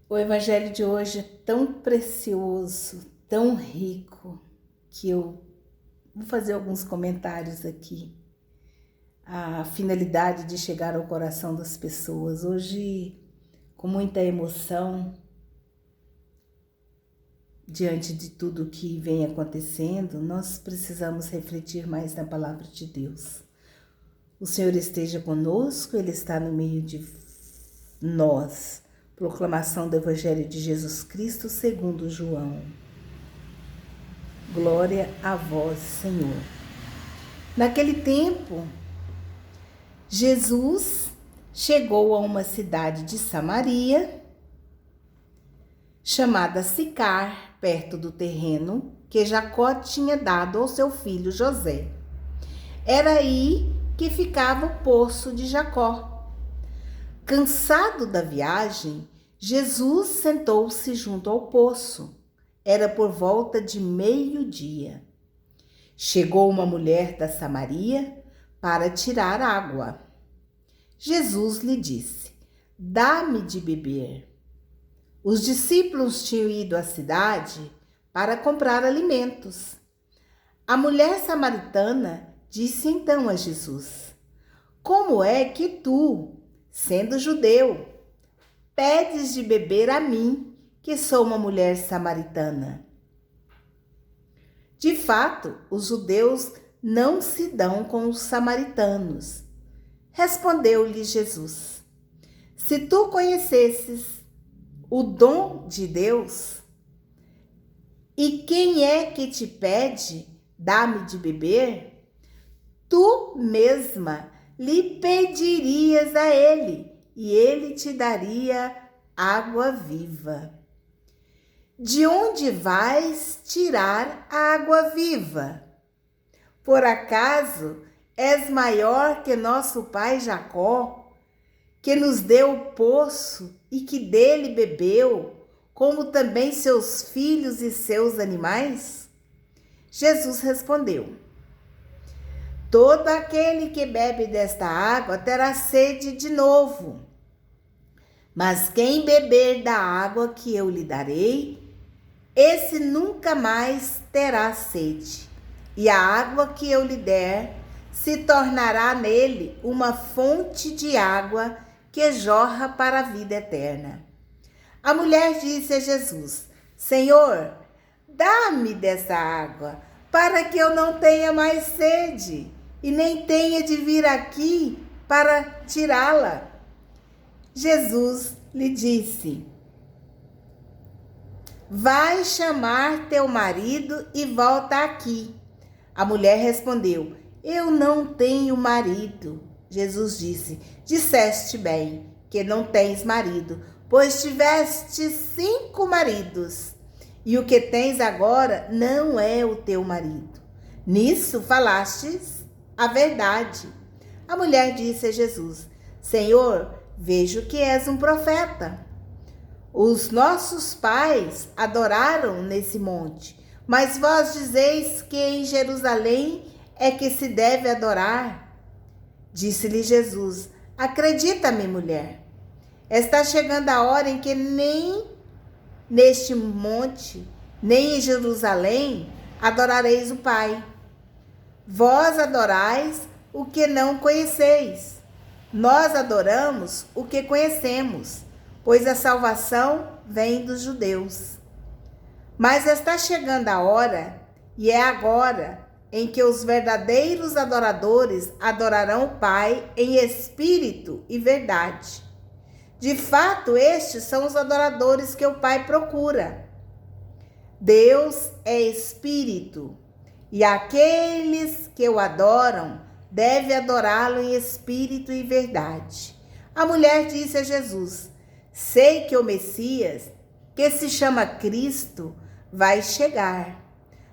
O evangelho de hoje é tão precioso, tão rico, que eu vou fazer alguns comentários aqui. A finalidade de chegar ao coração das pessoas. Hoje, com muita emoção, diante de tudo que vem acontecendo, nós precisamos refletir mais na palavra de Deus. O Senhor esteja conosco, Ele está no meio de nós. Proclamação do Evangelho de Jesus Cristo segundo João. Glória a vós, Senhor. Naquele tempo, Jesus chegou a uma cidade de Samaria, chamada Sicar, perto do terreno que Jacó tinha dado ao seu filho José. Era aí que ficava o poço de Jacó. Cansado da viagem, Jesus sentou-se junto ao poço. Era por volta de meio-dia. Chegou uma mulher da Samaria para tirar água. Jesus lhe disse: "Dá-me de beber." Os discípulos tinham ido à cidade para comprar alimentos. A mulher samaritana disse então a Jesus: "Como é que tu, sendo judeu, pedes de beber a mim, que sou uma mulher samaritana?" De fato, os judeus não se dão com os samaritanos. Respondeu-lhe Jesus: "Se tu conhecesses o dom de Deus, e quem é que te pede, dá-me de beber, tu mesma lhe pedirias a ele, e ele te daria água viva." "De onde vais tirar a água viva? Por acaso és maior que nosso pai Jacó, que nos deu o poço e que dele bebeu, como também seus filhos e seus animais?" Jesus respondeu: "Todo aquele que bebe desta água terá sede de novo. Mas quem beber da água que eu lhe darei, esse nunca mais terá sede. E a água que eu lhe der se tornará nele uma fonte de água que jorra para a vida eterna." A mulher disse a Jesus: "Senhor, dá-me dessa água, para que eu não tenha mais sede, e nem tenha de vir aqui para tirá-la." Jesus lhe disse: "Vai chamar teu marido e volta aqui." A mulher respondeu: "Eu não tenho marido." Jesus disse: "Disseste bem que não tens marido, pois tiveste 5 maridos, e o que tens agora não é o teu marido. Nisso falastes a verdade." A mulher disse a Jesus: "Senhor, vejo que és um profeta. Os nossos pais adoraram nesse monte, mas vós dizeis que em Jerusalém é que se deve adorar." Disse-lhe Jesus: "Acredita-me, mulher, está chegando a hora em que nem neste monte, nem em Jerusalém adorareis o Pai. Vós adorais o que não conheceis. Nós adoramos o que conhecemos, pois a salvação vem dos judeus. Mas está chegando a hora, e é agora, em que os verdadeiros adoradores adorarão o Pai em espírito e verdade. De fato, estes são os adoradores que o Pai procura. Deus é espírito, e aqueles que o adoram devem adorá-lo em espírito e verdade." A mulher disse a Jesus: "Sei que o Messias, que se chama Cristo, vai chegar.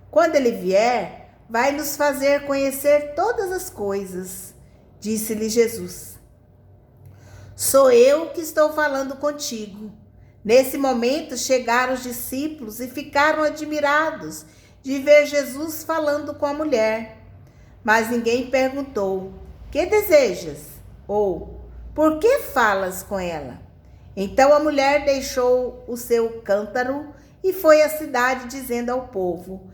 Quando ele vier, vai nos fazer conhecer todas as coisas." Disse-lhe Jesus: "Sou eu que estou falando contigo." Nesse momento chegaram os discípulos e ficaram admirados de ver Jesus falando com a mulher. Mas ninguém perguntou: "Que desejas?" ou "Por que falas com ela?" Então a mulher deixou o seu cântaro e foi à cidade, dizendo ao povo: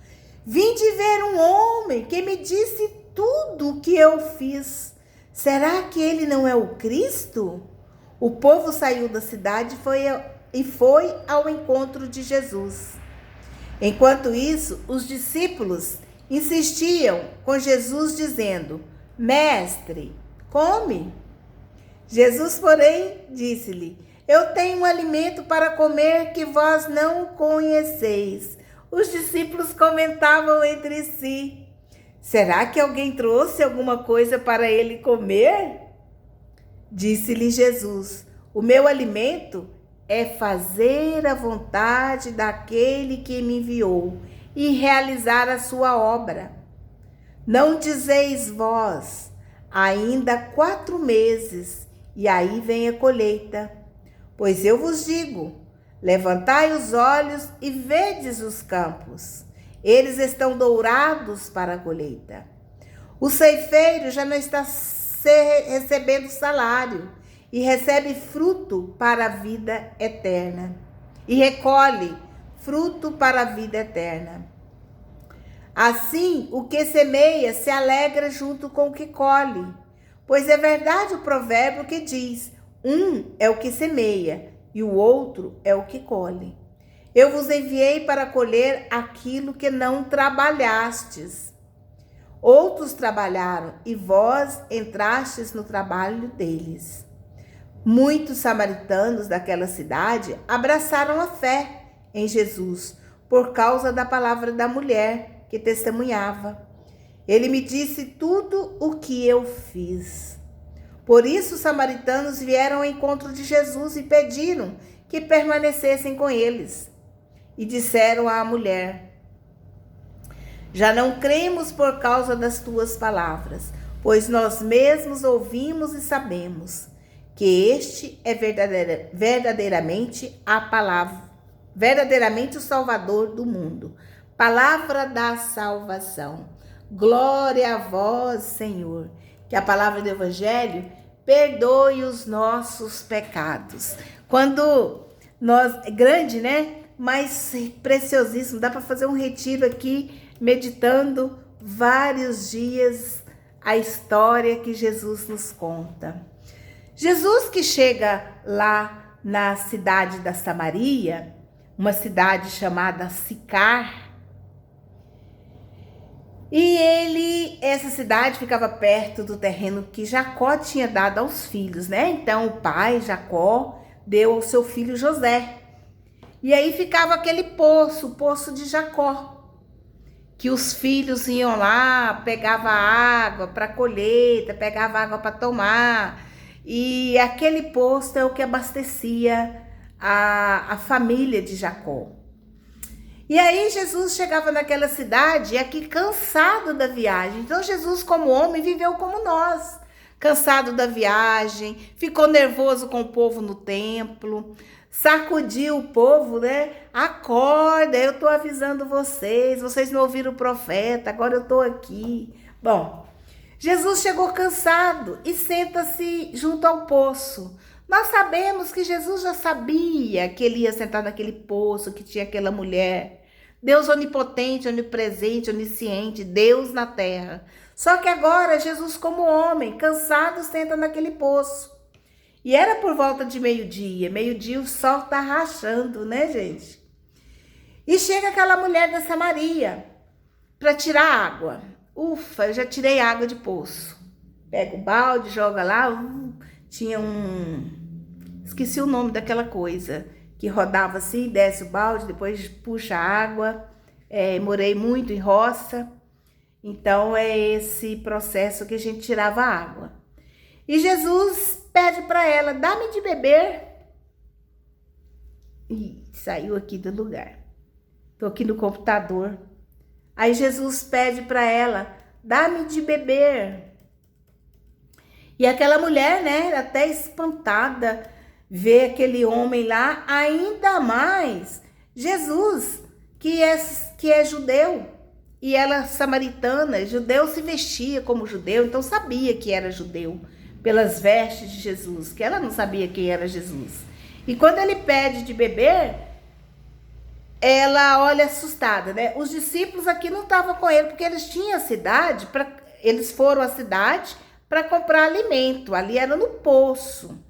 vinde ver um homem que me disse tudo o que eu fiz. Será que ele não é o Cristo? O povo saiu da cidade e foi ao encontro de Jesus. Enquanto isso, os discípulos insistiam com Jesus, dizendo: mestre, come. Jesus, porém, disse-lhe: eu tenho um alimento para comer que vós não conheceis. Os discípulos comentavam entre si: será que alguém trouxe alguma coisa para ele comer? Disse-lhe Jesus: o meu alimento é fazer a vontade daquele que me enviou e realizar a sua obra. Não dizeis vós: ainda 4 meses, e aí vem a colheita. Pois eu vos digo: levantai os olhos e vedes os campos. Eles estão dourados para a colheita. O ceifeiro já não está recebendo salário e recebe fruto para a vida eterna. E recolhe fruto para a vida eterna. Assim, o que semeia se alegra junto com o que colhe. Pois é verdade o provérbio que diz: um é o que semeia e o outro é o que colhe. Eu vos enviei para colher aquilo que não trabalhastes. Outros trabalharam e vós entrastes no trabalho deles. Muitos samaritanos daquela cidade abraçaram a fé em Jesus por causa da palavra da mulher que testemunhava: ele me disse tudo o que eu fiz. Por isso os samaritanos vieram ao encontro de Jesus e pediram que permanecessem com eles. E disseram à mulher: já não cremos por causa das tuas palavras, pois nós mesmos ouvimos e sabemos que este é verdadeiramente a palavra, verdadeiramente o Salvador do mundo. Palavra da salvação. Glória a vós, Senhor. Que a palavra do Evangelho perdoe os nossos pecados. Quando nós, é grande, né? Mas preciosíssimo. Dá para fazer um retiro aqui, meditando vários dias a história que Jesus nos conta. Jesus que chega lá na cidade da Samaria, uma cidade chamada Sicar, e essa cidade ficava perto do terreno que Jacó tinha dado aos filhos, né? Então o pai, Jacó, deu ao seu filho José. E aí ficava aquele poço, o poço de Jacó, que os filhos iam lá, pegavam água para a colheita, pegavam água para tomar. E aquele poço é o que abastecia a família de Jacó. E aí Jesus chegava naquela cidade, aqui cansado da viagem. Então Jesus, como homem, viveu como nós, cansado da viagem, ficou nervoso com o povo no templo, sacudiu o povo, né? Acorda, eu estou avisando vocês não ouviram o profeta, agora eu estou aqui. Bom, Jesus chegou cansado e senta-se junto ao poço. Nós sabemos que Jesus já sabia que ele ia sentar naquele poço, que tinha aquela mulher. Deus onipotente, onipresente, onisciente, Deus na terra. Só que agora Jesus, como homem, cansado, senta naquele poço. E era por volta de meio-dia. Meio-dia o sol tá rachando, né, gente? E chega aquela mulher da Samaria para tirar água. Ufa, eu já tirei água de poço. Pega o balde, joga lá. Tinha esqueci o nome daquela coisa, que rodava assim, desce o balde, depois puxa a água. Morei muito em roça, então é esse processo que a gente tirava a água. E Jesus pede para ela: dá-me de beber. E saiu aqui do lugar. Estou aqui no computador. Aí Jesus pede para ela: dá-me de beber. E aquela mulher, né, até espantada, vê aquele homem lá, ainda mais Jesus, que é judeu, e ela samaritana. Judeu se vestia como judeu, então sabia que era judeu, pelas vestes de Jesus, que ela não sabia quem era Jesus. E quando ele pede de beber, ela olha assustada, né? Os discípulos aqui não estavam com ele, porque eles tinham a cidade, eles foram à cidade para comprar alimento, ali era no poço.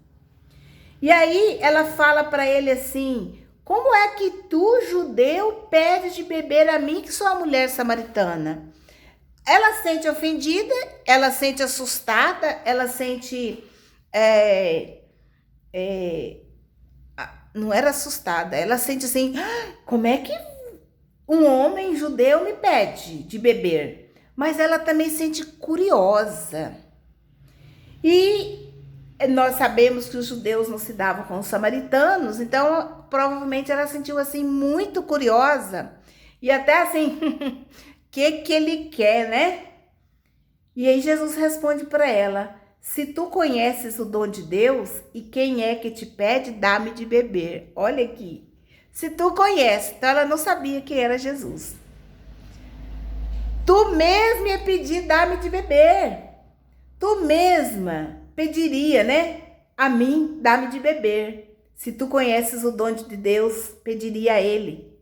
E aí ela fala para ele assim: como é que tu, judeu, pedes de beber a mim, que sou a mulher samaritana? Ela se sente ofendida, ela se sente assustada, ela se sente... não era assustada, ela se sente assim: como é que um homem judeu me pede de beber? Mas ela também se sente curiosa. E nós sabemos que os judeus não se davam com os samaritanos, então provavelmente ela sentiu assim muito curiosa e até assim, que ele quer, né? E aí Jesus responde para ela: se tu conheces o dom de Deus e quem é que te pede, dá-me de beber. Olha aqui, se tu conheces, então ela não sabia que era Jesus. Tu mesmo ia pedir, dá-me de beber. Tu mesma pediria, né? A mim, dá-me de beber. Se tu conheces o dom de Deus, pediria a ele.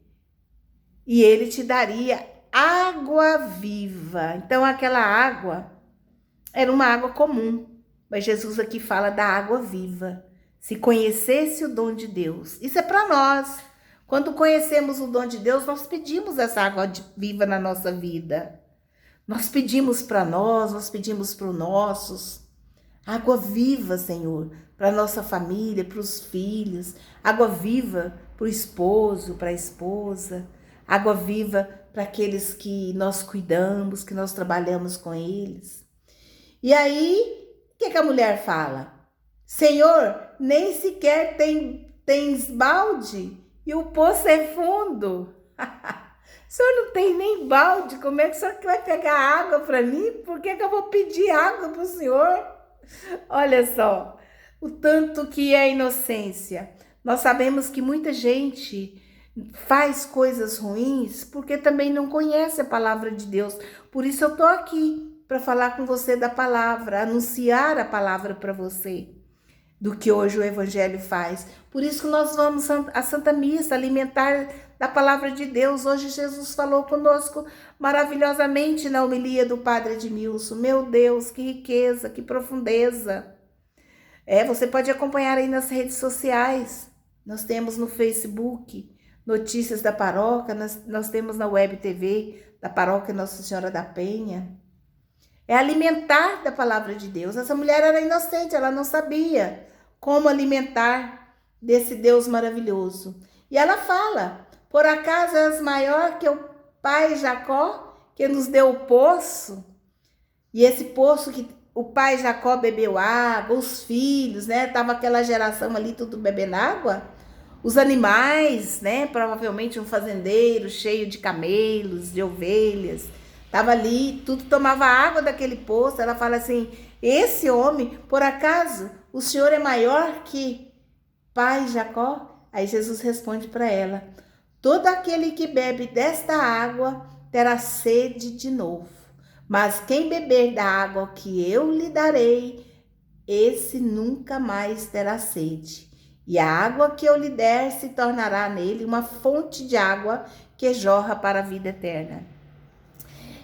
E ele te daria água viva. Então aquela água era uma água comum. Mas Jesus aqui fala da água viva. Se conhecesse o dom de Deus. Isso é para nós. Quando conhecemos o dom de Deus, nós pedimos essa água viva na nossa vida. Nós pedimos para nós pedimos para os nossos. Água viva, Senhor, para a nossa família, para os filhos. Água viva para o esposo, para a esposa. Água viva para aqueles que nós cuidamos, que nós trabalhamos com eles. E aí, o que a mulher fala? Senhor, nem sequer tens balde e o poço é fundo. O senhor não tem nem balde, como é que o senhor vai pegar água para mim? Por que eu vou pedir água para o senhor? Olha só, o tanto que é inocência. Nós sabemos que muita gente faz coisas ruins porque também não conhece a palavra de Deus. Por isso eu estou aqui para falar com você da palavra, anunciar a palavra para você, do que hoje o Evangelho faz. Por isso que nós vamos à Santa Missa, alimentar da palavra de Deus. Hoje Jesus falou conosco maravilhosamente na homilia do Padre Edmilson. Meu Deus, que riqueza, que profundeza. Você pode acompanhar aí nas redes sociais. Nós temos no Facebook Notícias da Paróquia, nós temos na Web TV da Paróquia Nossa Senhora da Penha. É alimentar da palavra de Deus. Essa mulher era inocente, ela não sabia como alimentar desse Deus maravilhoso. E ela fala: por acaso és maior que o pai Jacó, que nos deu o poço? E esse poço que o pai Jacó bebeu água, os filhos, né? Tava aquela geração ali tudo bebendo água. Os animais, né? Provavelmente um fazendeiro cheio de camelos, de ovelhas. Tava ali, tudo tomava água daquele poço. Ela fala assim: esse homem, por acaso, o senhor é maior que pai Jacó? Aí Jesus responde para ela: todo aquele que bebe desta água terá sede de novo. Mas quem beber da água que eu lhe darei, esse nunca mais terá sede. E a água que eu lhe der se tornará nele uma fonte de água que jorra para a vida eterna.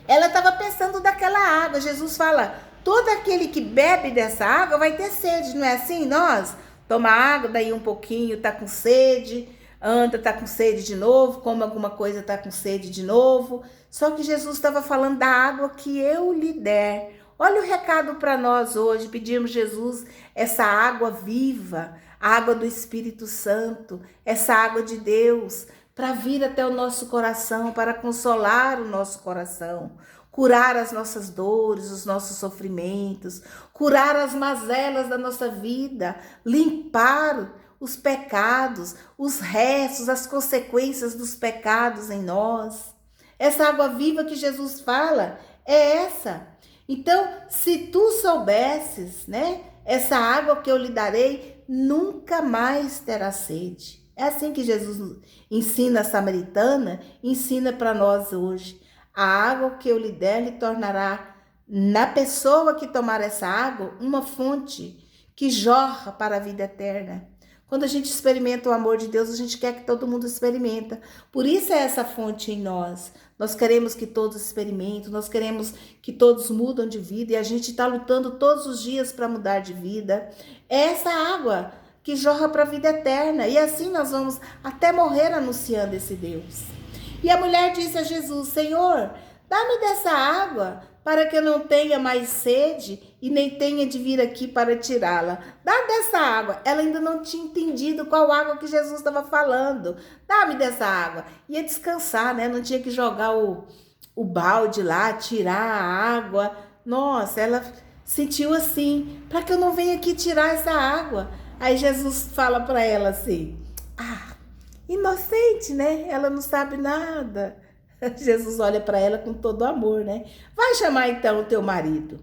Ela estava pensando daquela água. Jesus fala: todo aquele que bebe dessa água vai ter sede, não é assim? Nós toma água, daí um pouquinho tá com sede, anda, tá com sede de novo, come alguma coisa, tá com sede de novo. Só que Jesus estava falando da água que eu lhe der. Olha o recado para nós hoje, pedimos Jesus essa água viva, a água do Espírito Santo, essa água de Deus, para vir até o nosso coração, para consolar o nosso coração, curar as nossas dores, os nossos sofrimentos, curar as mazelas da nossa vida, limpar os pecados, os restos, as consequências dos pecados em nós. Essa água viva que Jesus fala é essa. Então, se tu soubesses, né, essa água que eu lhe darei, nunca mais terá sede. É assim que Jesus ensina a samaritana, ensina para nós hoje. A água que eu lhe der lhe tornará, na pessoa que tomar essa água, uma fonte que jorra para a vida eterna. Quando a gente experimenta o amor de Deus, a gente quer que todo mundo experimenta. Por isso é essa fonte em nós. Nós queremos que todos experimentem, nós queremos que todos mudam de vida e a gente está lutando todos os dias para mudar de vida. É essa água que jorra para a vida eterna e assim nós vamos até morrer anunciando esse Deus. E a mulher disse a Jesus: Senhor, dá-me dessa água para que eu não tenha mais sede e nem tenha de vir aqui para tirá-la. Dá dessa água. Ela ainda não tinha entendido qual água que Jesus estava falando. Dá-me dessa água. Ia descansar, né? Não tinha que jogar o balde lá, tirar a água. Nossa, ela sentiu assim, para que eu não venha aqui tirar essa água. Aí Jesus fala para ela assim: inocente, né? Ela não sabe nada. Jesus olha para ela com todo amor, né? Vai chamar então o teu marido.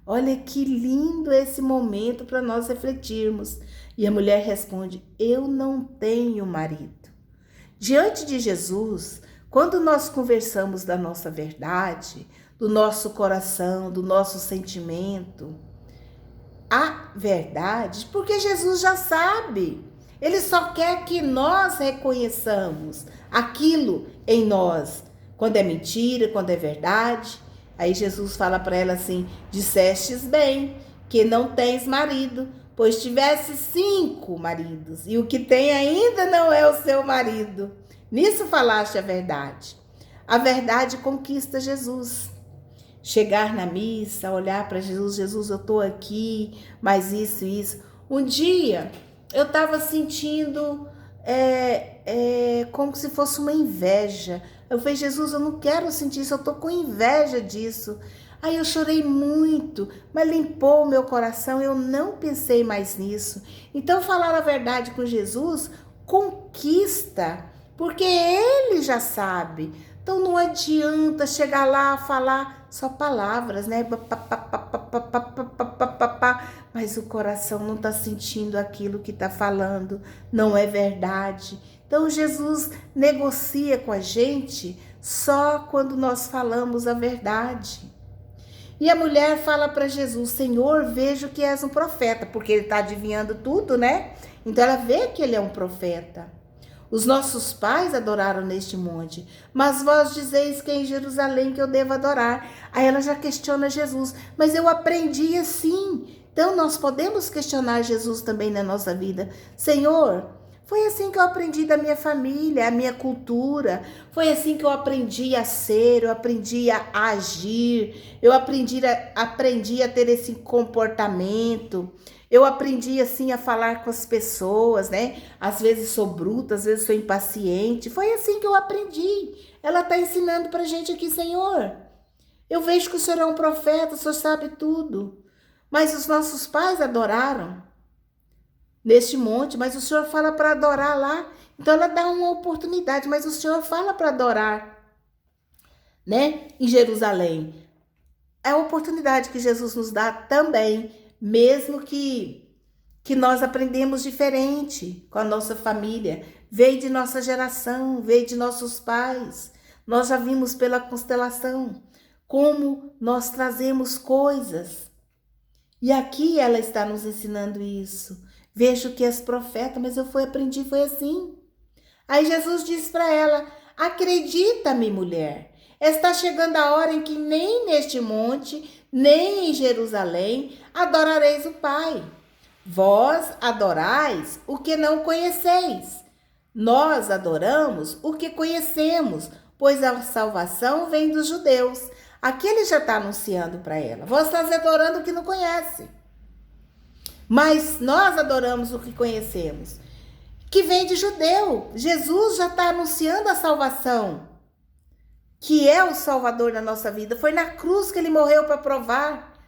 Olha que lindo esse momento para nós refletirmos. E a mulher responde: eu não tenho marido. Diante de Jesus, quando nós conversamos da nossa verdade, do nosso coração, do nosso sentimento, a verdade, porque Jesus já sabe. Ele só quer que nós reconheçamos aquilo em nós. Quando é mentira, quando é verdade. Aí Jesus fala para ela assim: dissestes bem que não tens marido, pois tivesse 5 maridos, e o que tem ainda não é o seu marido. Nisso falaste a verdade. A verdade conquista Jesus. Chegar na missa, olhar para Jesus: Jesus, eu estou aqui, mas isso. Um dia eu estava sentindo como se fosse uma inveja. Eu falei: Jesus, eu não quero sentir isso, eu tô com inveja disso. Aí eu chorei muito, mas limpou o meu coração, eu não pensei mais nisso. Então falar a verdade com Jesus conquista, porque Ele já sabe. Então não adianta chegar lá falar só palavras, né? Mas o coração não está sentindo aquilo que está falando, não é verdade. Então Jesus negocia com a gente só quando nós falamos a verdade. E a mulher fala para Jesus: Senhor, vejo que és um profeta, porque ele está adivinhando tudo, né? Então ela vê que ele é um profeta. Os nossos pais adoraram neste monte, mas vós dizeis que é em Jerusalém que eu devo adorar. Aí ela já questiona Jesus: mas eu aprendi assim. Então nós podemos questionar Jesus também na nossa vida: Senhor, foi assim que eu aprendi da minha família, a minha cultura. Foi assim que eu aprendi a ser, eu aprendi a agir, eu aprendi a ter esse comportamento. Eu aprendi assim a falar com as pessoas, né? Às vezes sou bruta, às vezes sou impaciente. Foi assim que eu aprendi. Ela está ensinando para a gente aqui: Senhor, eu vejo que o Senhor é um profeta, o Senhor sabe tudo. Mas os nossos pais adoraram neste monte, mas o Senhor fala para adorar lá. Então ela dá uma oportunidade, mas o Senhor fala para adorar, né? Em Jerusalém. É a oportunidade que Jesus nos dá também, mesmo que nós aprendemos diferente com a nossa família. Veio de nossa geração, veio de nossos pais. Nós já vimos pela constelação como nós trazemos coisas. E aqui ela está nos ensinando isso. Vejo que és profeta, mas eu aprendi, foi assim. Aí Jesus diz para ela: acredita-me, mulher, está chegando a hora em que nem neste monte, nem em Jerusalém adorareis o Pai. Vós adorais o que não conheceis. Nós adoramos o que conhecemos, pois a salvação vem dos judeus. Aqui ele já está anunciando para ela: vós estás adorando o que não conhece. Mas nós adoramos o que conhecemos, que vem de judeu. Jesus já está anunciando a salvação, que é o Salvador da nossa vida. Foi na cruz que ele morreu para provar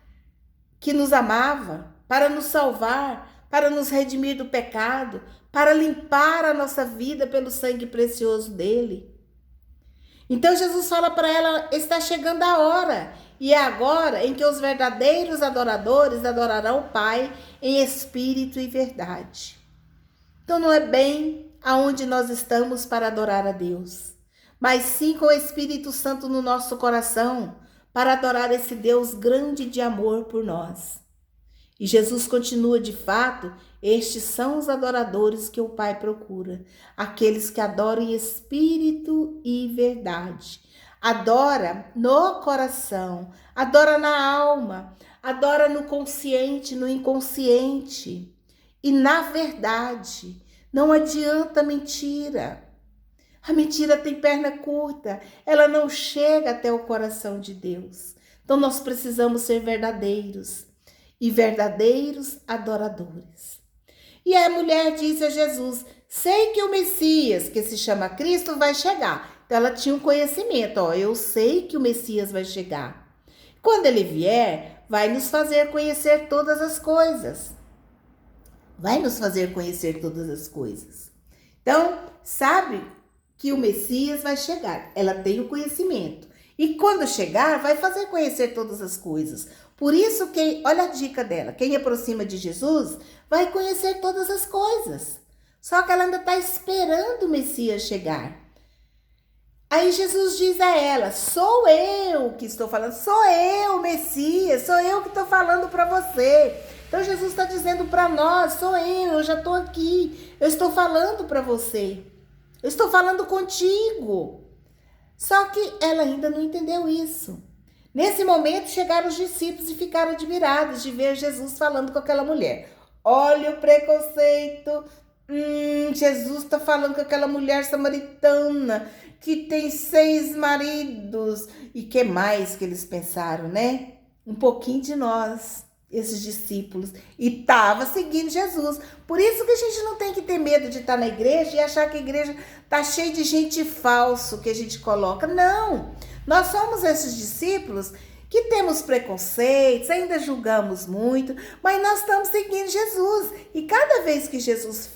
que nos amava, para nos salvar, para nos redimir do pecado, para limpar a nossa vida pelo sangue precioso dele. Então Jesus fala para ela: está chegando a hora. E é agora em que os verdadeiros adoradores adorarão o Pai em espírito e verdade. Então não é bem aonde nós estamos para adorar a Deus, mas sim com o Espírito Santo no nosso coração, para adorar esse Deus grande de amor por nós. E Jesus continua: de fato, estes são os adoradores que o Pai procura, aqueles que adoram em espírito e verdade. Adora no coração, adora na alma, adora no consciente, no inconsciente e na verdade. Não adianta mentira. A mentira tem perna curta, ela não chega até o coração de Deus. Então nós precisamos ser verdadeiros e verdadeiros adoradores. E a mulher disse a Jesus: sei que o Messias, que se chama Cristo, vai chegar. Então ela tinha um conhecimento: eu sei que o Messias vai chegar. Quando ele vier, vai nos fazer conhecer todas as coisas. Vai nos fazer conhecer todas as coisas. Então, sabe que o Messias vai chegar. Ela tem o conhecimento. E quando chegar, vai fazer conhecer todas as coisas. Por isso, olha a dica dela: quem aproxima de Jesus vai conhecer todas as coisas. Só que ela ainda está esperando o Messias chegar. Aí Jesus diz a ela: sou eu que estou falando, sou eu, Messias, sou eu que estou falando para você. Então Jesus está dizendo para nós: sou eu já estou aqui, eu estou falando para você, eu estou falando contigo. Só que ela ainda não entendeu isso. Nesse momento chegaram os discípulos e ficaram admirados de ver Jesus falando com aquela mulher. Olha o preconceito. Jesus está falando com aquela mulher samaritana que tem 6 maridos. E que mais que eles pensaram, né? Um pouquinho de nós, esses discípulos. E estava seguindo Jesus. Por isso que a gente não tem que ter medo de estar na igreja e achar que a igreja está cheia de gente falso que a gente coloca. Não! Nós somos esses discípulos que temos preconceitos, ainda julgamos muito, mas nós estamos seguindo Jesus. E cada vez que Jesus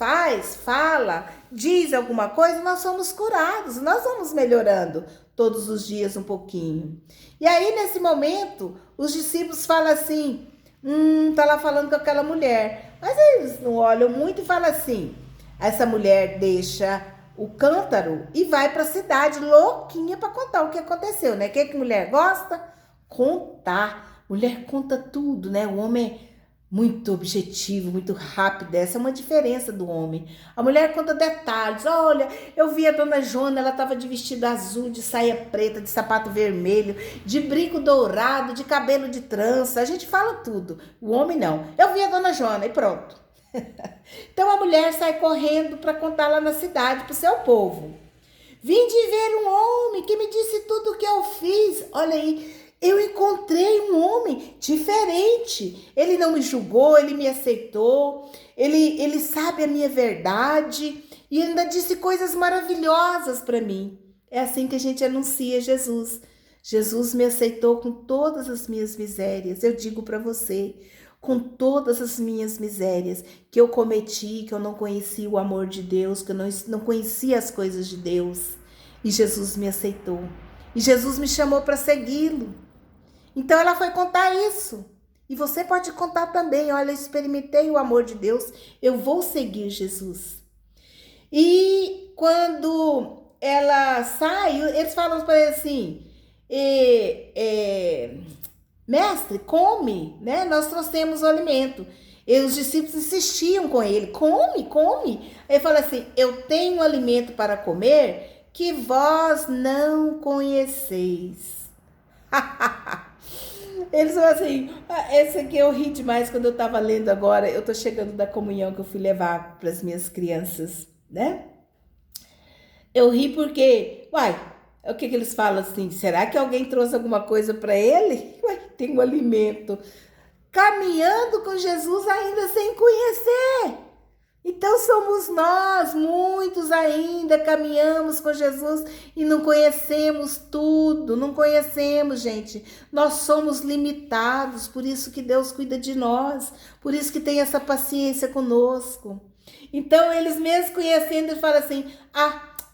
fala, diz alguma coisa, nós somos curados, nós vamos melhorando todos os dias um pouquinho. E aí, nesse momento, os discípulos falam assim: tá lá falando com aquela mulher. Mas eles não olham muito e falam assim: essa mulher deixa o cântaro e vai para a cidade louquinha para contar o que aconteceu, né? O que mulher gosta? Contar. Mulher conta tudo, né? O homem é muito objetivo, muito rápido. Essa é uma diferença do homem. A mulher conta detalhes. Olha, eu vi a dona Jona, ela estava de vestido azul, de saia preta, de sapato vermelho, de brinco dourado, de cabelo de trança. A gente fala tudo. O homem não. Eu vi a dona Jona e pronto. Então a mulher sai correndo para contar lá na cidade para o seu povo. Vim de ver um homem que me disse tudo o que eu fiz. Olha aí, eu encontrei um homem diferente. Ele não me julgou, ele me aceitou. Ele sabe a minha verdade e ainda disse coisas maravilhosas para mim. É assim que a gente anuncia Jesus. Jesus me aceitou com todas as minhas misérias. Eu digo para você, com todas as minhas misérias que eu cometi, que eu não conhecia o amor de Deus, que eu não conhecia as coisas de Deus. E Jesus me aceitou. E Jesus me chamou para segui-lo. Então ela foi contar isso. E você pode contar também: olha, eu experimentei o amor de Deus, eu vou seguir Jesus. E quando ela sai, eles falam para ele assim: mestre, come, né? Nós trouxemos o alimento. E os discípulos insistiam com ele: come. Ele fala assim: eu tenho alimento para comer que vós não conheceis. Eles falam assim: esse aqui eu ri demais quando eu estava lendo agora. Eu tô chegando da comunhão que eu fui levar para as minhas crianças, né? Eu ri porque, o que eles falam assim? Será que alguém trouxe alguma coisa para ele? Tem um alimento. Caminhando com Jesus ainda sem conhecer. Então somos nós, muitos ainda caminhamos com Jesus e não conhecemos tudo, não conhecemos, gente. Nós somos limitados, por isso que Deus cuida de nós, por isso que tem essa paciência conosco. Então eles mesmo conhecendo, eles falam assim: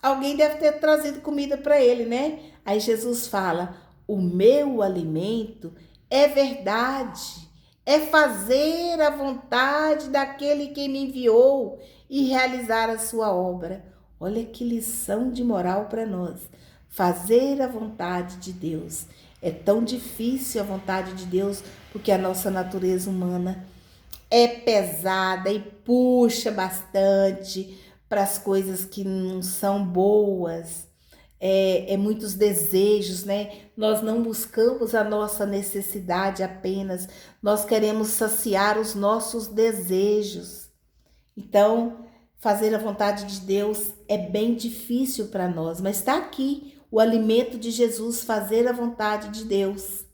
alguém deve ter trazido comida para ele, né? Aí Jesus fala: o meu alimento é verdade. É fazer a vontade daquele que me enviou e realizar a sua obra. Olha que lição de moral para nós. Fazer a vontade de Deus. É tão difícil a vontade de Deus, porque a nossa natureza humana é pesada e puxa bastante para as coisas que não são boas. É muitos desejos, né? Nós não buscamos a nossa necessidade apenas, nós queremos saciar os nossos desejos. Então, fazer a vontade de Deus é bem difícil para nós, mas está aqui o alimento de Jesus, fazer a vontade de Deus.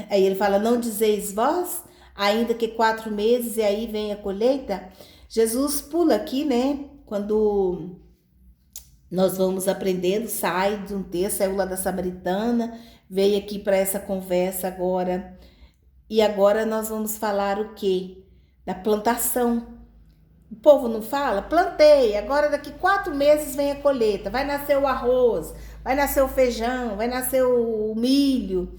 Aí ele fala, não dizeis vós, ainda que 4 meses e aí vem a colheita? Jesus pula aqui, né? Quando nós vamos aprendendo, sai de um texto, saiu lá da Samaritana, veio aqui para essa conversa agora. E agora nós vamos falar o quê? Da plantação. O povo não fala? Plantei, agora daqui 4 meses vem a colheita, vai nascer o arroz, vai nascer o feijão, vai nascer o milho.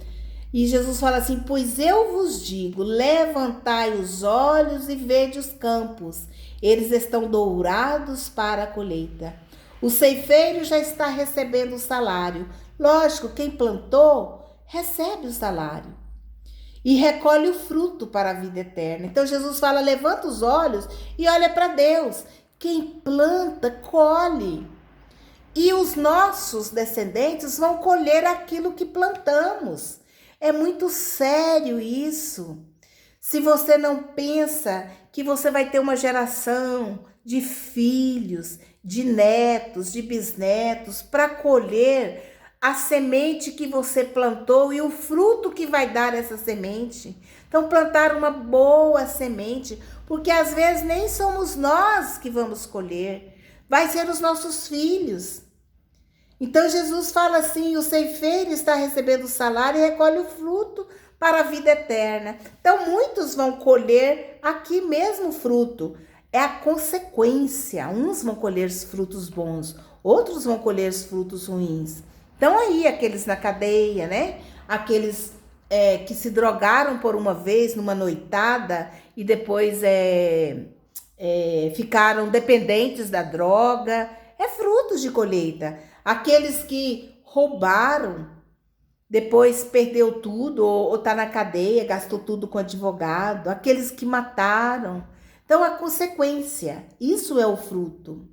E Jesus fala assim, pois eu vos digo, levantai os olhos e vede os campos, eles estão dourados para a colheita. O ceifeiro já está recebendo o salário. Lógico, quem plantou recebe o salário e recolhe o fruto para a vida eterna. Então Jesus fala, levanta os olhos e olha para Deus. Quem planta, colhe. E os nossos descendentes vão colher aquilo que plantamos. É muito sério isso. Se você não pensa que você vai ter uma geração de filhos, de netos, de bisnetos, para colher a semente que você plantou e o fruto que vai dar essa semente. Então, plantar uma boa semente, porque às vezes nem somos nós que vamos colher, vai ser os nossos filhos. Então, Jesus fala assim, o ceifeiro está recebendo o salário e recolhe o fruto para a vida eterna. Então, muitos vão colher aqui mesmo o fruto. É a consequência. Uns vão colher os frutos bons, outros vão colher os frutos ruins. Então aí, aqueles na cadeia, né? Aqueles que se drogaram por uma vez numa noitada e depois ficaram dependentes da droga, é frutos de colheita. Aqueles que roubaram, depois perdeu tudo ou tá na cadeia, gastou tudo com advogado. Aqueles que mataram. Então, a consequência, isso é o fruto.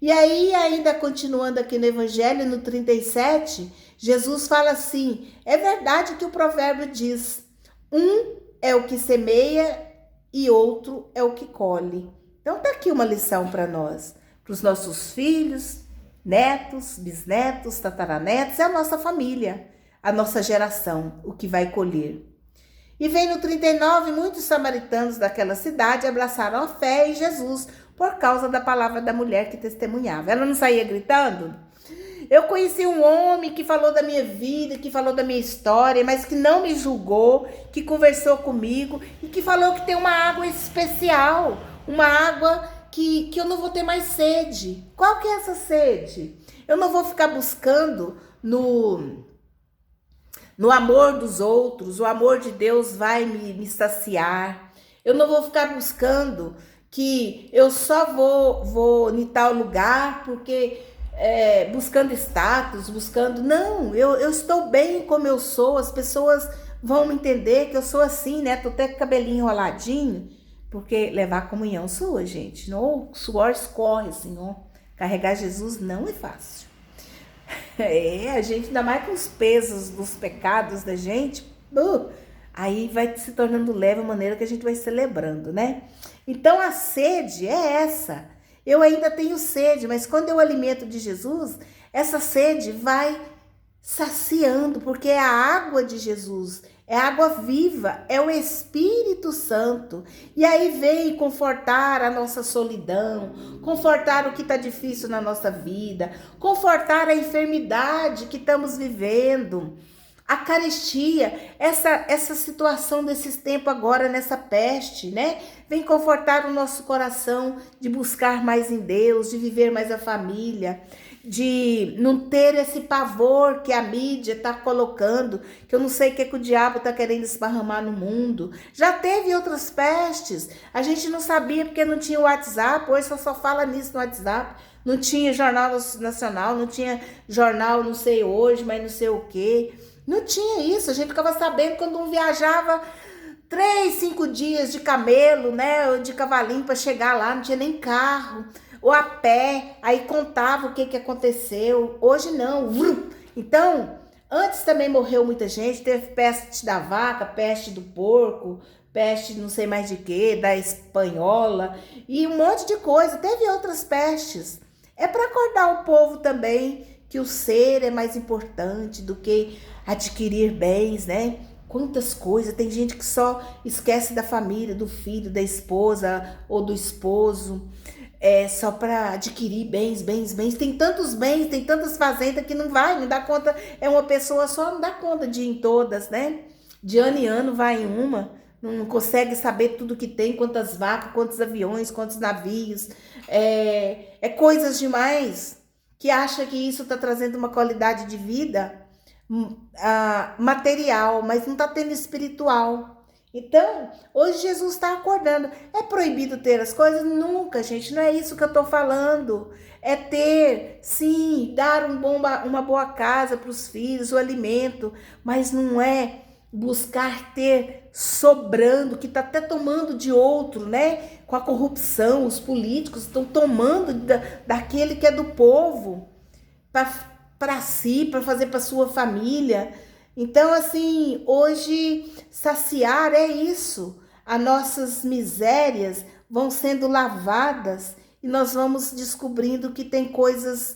E aí, ainda continuando aqui no Evangelho, no 37, Jesus fala assim, é verdade que o provérbio diz, um é o que semeia e outro é o que colhe. Então, tá aqui uma lição para nós, para os nossos filhos, netos, bisnetos, tataranetos, é a nossa família, a nossa geração, o que vai colher. E vem no 39, muitos samaritanos daquela cidade abraçaram a fé em Jesus por causa da palavra da mulher que testemunhava. Ela não saía gritando? Eu conheci um homem que falou da minha vida, que falou da minha história, mas que não me julgou, que conversou comigo e que falou que tem uma água especial, uma água que eu não vou ter mais sede. Qual que é essa sede? Eu não vou ficar buscando no amor dos outros, o amor de Deus vai me saciar. Eu não vou ficar buscando que eu só vou em tal lugar porque buscando status, buscando... Não, eu estou bem como eu sou, as pessoas vão entender que eu sou assim, né? Tô até com o cabelinho enroladinho, porque levar a comunhão sua, gente, não, o suor escorre assim, ó. Carregar Jesus não é fácil. A gente, ainda mais com os pesos dos pecados da gente, aí vai se tornando leve a maneira que a gente vai celebrando, né? Então a sede é essa. Eu ainda tenho sede, mas quando eu alimento de Jesus, essa sede vai saciando, porque é a água de Jesus, é a água viva, é o Espírito Santo. E aí vem confortar a nossa solidão, confortar o que está difícil na nossa vida, confortar a enfermidade que estamos vivendo, a carestia, essa situação desses tempos agora, nessa peste, né? Vem confortar o nosso coração de buscar mais em Deus, de viver mais a família, de não ter esse pavor que a mídia está colocando, que eu não sei o que o diabo está querendo esparramar no mundo. Já teve outras pestes, a gente não sabia porque não tinha o WhatsApp, hoje só fala nisso no WhatsApp. Não tinha jornal nacional, não tinha jornal não sei hoje, mas não sei o quê. Não tinha isso, a gente ficava sabendo quando um viajava 3, 5 dias de camelo, né, ou de cavalinho para chegar lá, não tinha nem carro, ou a pé, aí contava o que que aconteceu. Hoje não. Então, antes também morreu muita gente, teve peste da vaca, peste do porco, peste não sei mais de que, da espanhola e um monte de coisa. Teve outras pestes. É para acordar o povo também que o ser é mais importante do que adquirir bens, né? Quantas coisas, tem gente que só esquece da família, do filho, da esposa ou do esposo, só para adquirir bens, bens, bens. Tem tantos bens, tem tantas fazendas que não dá conta, é uma pessoa só, não dá conta de ir em todas, né? De ano em ano vai em uma, não consegue saber tudo que tem, quantas vacas, quantos aviões, quantos navios, coisas demais, que acha que isso está trazendo uma qualidade de vida material, mas não está tendo espiritual. Então, hoje Jesus está acordando. É proibido ter as coisas? Nunca, gente, não é isso que eu estou falando. É ter, sim, dar uma boa casa para os filhos, o alimento, mas não é buscar ter sobrando, que está até tomando de outro, né? Com a corrupção, os políticos estão tomando daquele que é do povo para si, para fazer para sua família. Então, assim, hoje saciar é isso. As nossas misérias vão sendo lavadas e nós vamos descobrindo que tem coisas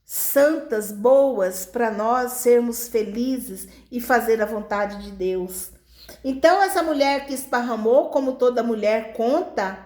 santas, boas, para nós sermos felizes e fazer a vontade de Deus. Então, essa mulher que esparramou, como toda mulher conta,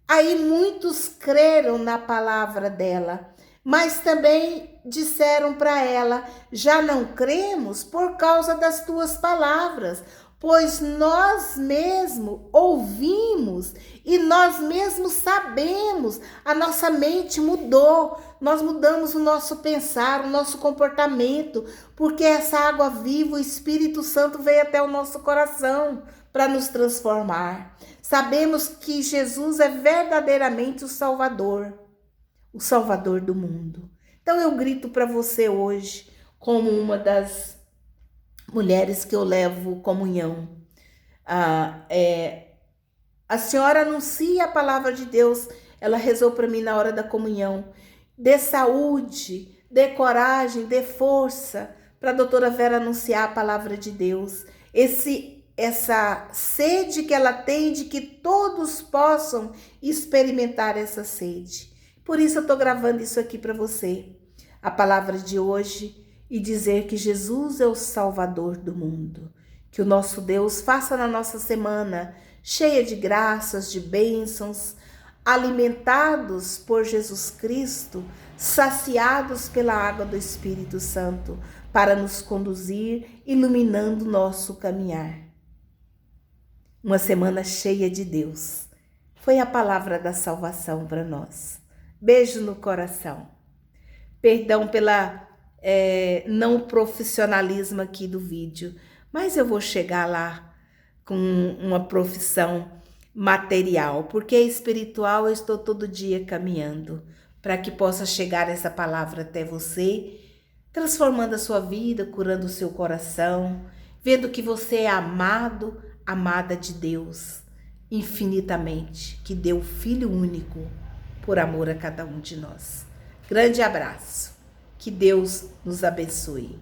aí muitos creram na palavra dela, mas também disseram para ela: já não cremos por causa das tuas palavras, pois nós mesmos ouvimos e nós mesmos sabemos, a nossa mente mudou, nós mudamos o nosso pensar, o nosso comportamento, porque essa água viva, o Espírito Santo veio até o nosso coração para nos transformar. Sabemos que Jesus é verdadeiramente o Salvador do mundo. Então eu grito para você hoje, como uma das mulheres que eu levo comunhão. A senhora anuncia a palavra de Deus, ela rezou para mim na hora da comunhão. Dê saúde, dê coragem, dê força para a doutora Vera anunciar a palavra de Deus. Essa sede que ela tem de que todos possam experimentar essa sede. Por isso eu estou gravando isso aqui para você, a palavra de hoje, e dizer que Jesus é o Salvador do mundo. Que o nosso Deus faça na nossa semana cheia de graças, de bênçãos, alimentados por Jesus Cristo, saciados pela água do Espírito Santo, para nos conduzir, iluminando o nosso caminhar. Uma semana cheia de Deus. Foi a palavra da salvação para nós. Beijo no coração. Perdão pela não profissionalismo aqui do vídeo, mas eu vou chegar lá com uma profissão material, porque espiritual eu estou todo dia caminhando para que possa chegar essa palavra até você, transformando a sua vida, curando o seu coração, vendo que você é amado, amada de Deus, infinitamente, que deu o Filho único por amor a cada um de nós. Grande abraço. Que Deus nos abençoe.